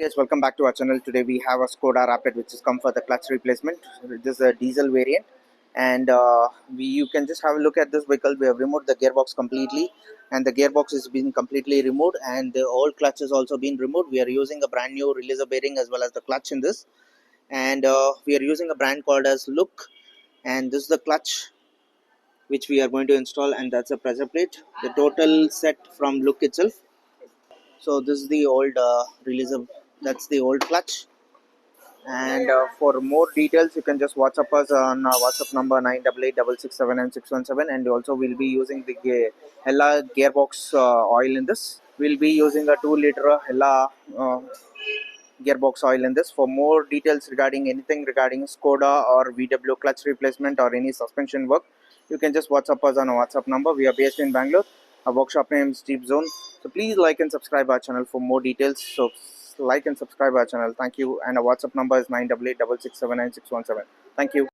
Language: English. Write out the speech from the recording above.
Yes, welcome back to our channel. Today we have a Skoda Rapid which has come for the clutch replacement. This is a diesel variant, and you can just have a look at this vehicle. We have removed the gearbox completely, and the gearbox has been completely removed, and the old clutch has also been removed. We are using a brand new releaser bearing as well as the clutch in this, and we are using a brand called as LUK, and this is the clutch which we are going to install, and that's a pressure plate. The total set from LUK itself. So this is the old releaser. That's the old clutch. And for more details, you can just WhatsApp us on our WhatsApp number 9886679617. And also, we'll be using the Hella gearbox oil in this. We'll be using a 2-liter Hella gearbox oil in this. For more details regarding anything regarding Skoda or VW clutch replacement or any suspension work, you can just WhatsApp us on our WhatsApp number. We are based in Bangalore. Our workshop name is Jeepzone. So please like and subscribe our channel for more details. So like and subscribe our channel. Thank you. And our WhatsApp number is 9886679617. Thank you.